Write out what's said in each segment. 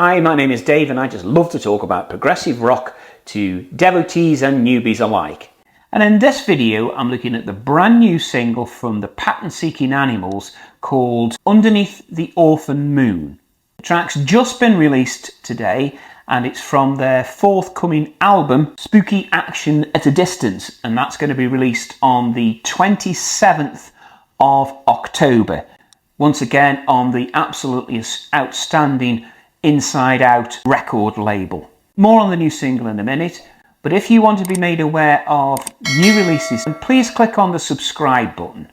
Hi, my name is Dave and I just love to talk about progressive rock to devotees and newbies alike. And in this video I'm looking at the brand new single from the pattern-seeking Animals called Underneath the Orphan Moon. The track's just been released today and it's from their forthcoming album Spooky Action at a Distance, and that's going to be released on the 27th of October. Once again on the absolutely outstanding Inside Out record label. More on the new single in a minute, but if you want to be made aware of new releases, then please click on the subscribe button.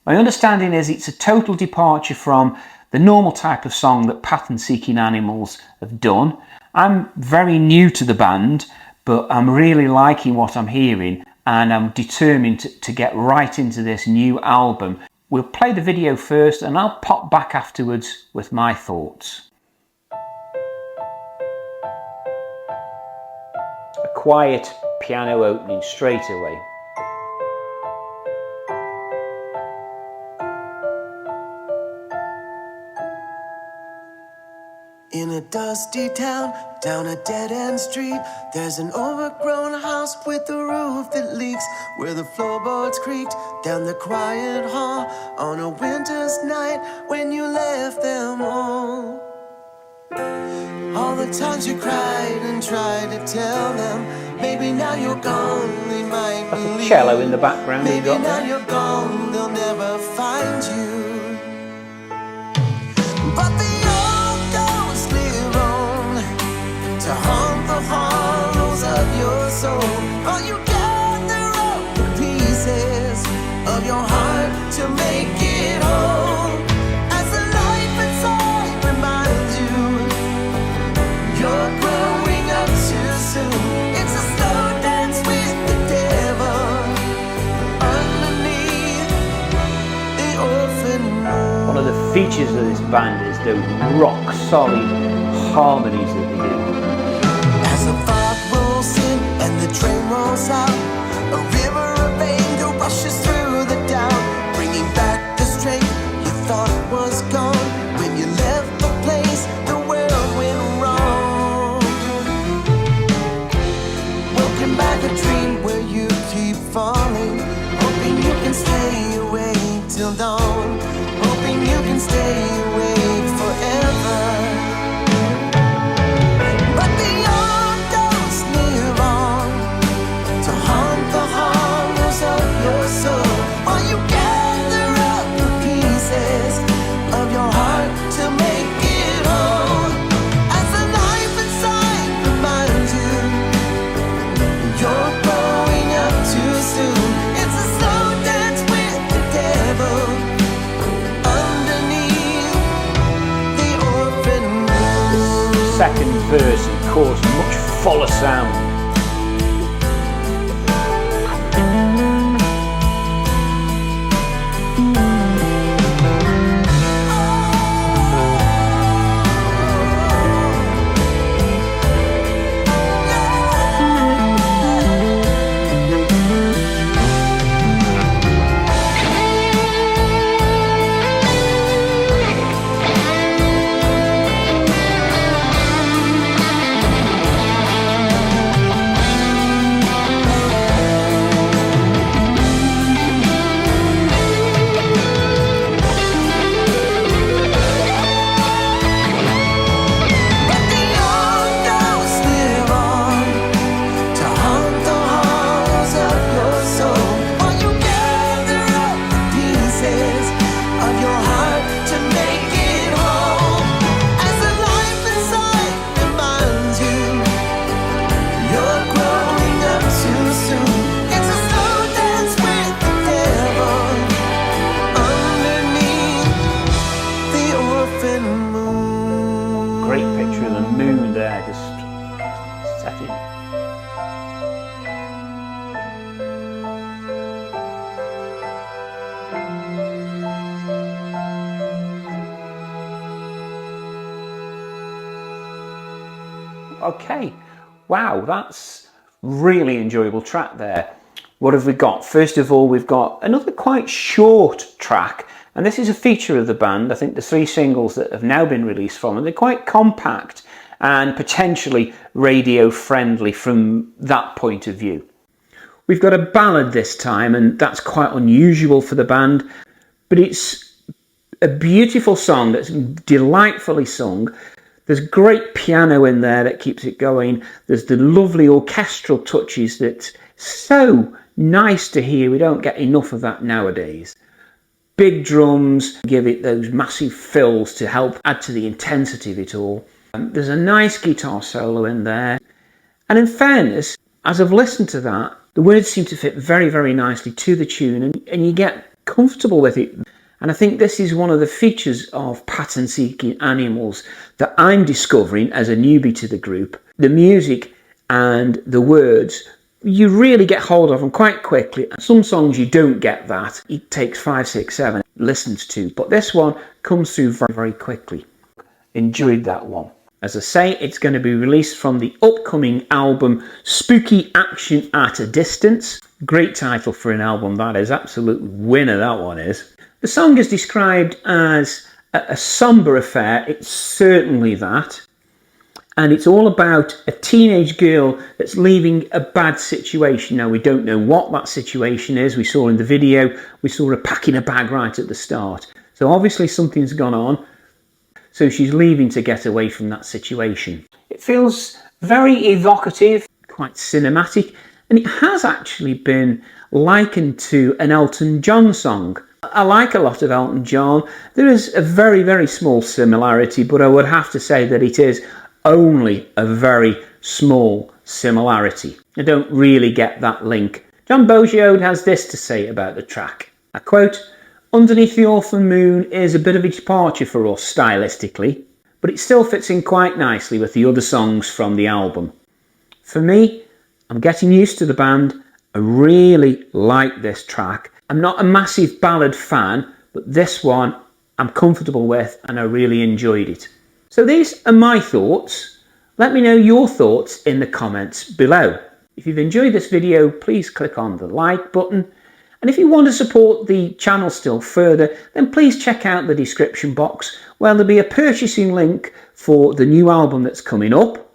My understanding is it's a total departure from the normal type of song that pattern-seeking Animals have done. I'm very new to the band, but I'm really liking what I'm hearing and I'm determined to get right into this new album. We'll play the video first and I'll pop back afterwards with my thoughts. A quiet piano opening straight away. In a dusty town, down a dead-end street, there's an overgrown house with a roof that leaks, where the floorboards creaked down the quiet hall on a winter's night when you left them all. All the times you cried and tried to tell them, maybe now you're gone, they might That's believe. a cello in the background. Maybe now you're gone, they'll never find you. But the old ghosts live on to haunt the hollows of your soul. While you gather up the pieces of your heart to make it whole. As the life inside reminds you you're growing up too soon. It's a slow dance with the devil underneath the orphan moon. One of the features of this band is those rock solid harmonies that they do. As the fog rolls in and the train rolls out, a river of anger rushes through the town, bringing back the strength you thought was gone. When you left the place, the world went wrong. Woken by the dream where you keep falling, hoping you can stay awake till dawn, hoping you can stay awake forever. But the old ghosts live on to haunt the hollows of your soul, while you gather up the pieces of your heart to make it whole. As the life inside reminds you you're growing up too soon. It's a slow dance with the devil underneath the orphan moon. Second verse and chorus much fuller sound. Great picture of the moon there, just setting. Okay, wow, that's really enjoyable track there. What have we got? First of all, we've got another quite short track, and this is a feature of the band. I think the 3 singles that have now been released from them, they're quite compact, and potentially radio friendly from that point of view. We've got a ballad this time, and that's quite unusual for the band, but it's a beautiful song that's delightfully sung. There's great piano in there that keeps it going. There's the lovely orchestral touches that's so nice to hear. We don't get enough of that nowadays. Big drums give it those massive fills to help add to the intensity of it all. There's a nice guitar solo in there. And in fairness, as I've listened to that, the words seem to fit very, very nicely to the tune, and you get comfortable with it. And I think this is one of the features of pattern-seeking animals that I'm discovering as a newbie to the group. The music and the words, you really get hold of them quite quickly. Some songs you don't get that. It takes 5, 6, 7 listens to, but this one comes through very, very quickly. Enjoyed that one. As I say, it's going to be released from the upcoming album Spooky Action at a Distance. Great title for an album, that is. Absolute winner, that one is. The song is described as a somber affair. It's certainly that. And it's all about a teenage girl that's leaving a bad situation. Now, we don't know what that situation is. We saw in the video, we saw her packing a bag right at the start. So obviously something's gone on. So she's leaving to get away from that situation. It feels very evocative, quite cinematic, and it has actually been likened to an Elton John song. I like a lot of Elton John. There is a very, very small similarity, but I would have to say that it is only a very small similarity. I don't really get that link. John Boegehold has this to say about the track. I quote, "Underneath the Orphan Moon is a bit of a departure for us stylistically, but it still fits in quite nicely with the other songs from the album. For me, I'm getting used to the band. I really like this track. I'm not a massive ballad fan, but this one I'm comfortable with and I really enjoyed it." So these are my thoughts. Let me know your thoughts in the comments below. If you've enjoyed this video, please click on the like button. And if you want to support the channel still further, then please check out the description box where there'll be a purchasing link for the new album that's coming up.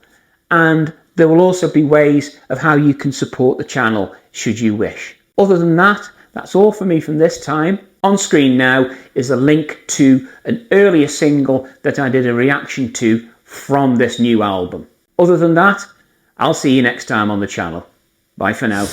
And there will also be ways of how you can support the channel should you wish. Other than that, that's all for me from this time. On screen now is a link to an earlier single that I did a reaction to from this new album. Other than that, I'll see you next time on the channel. Bye for now.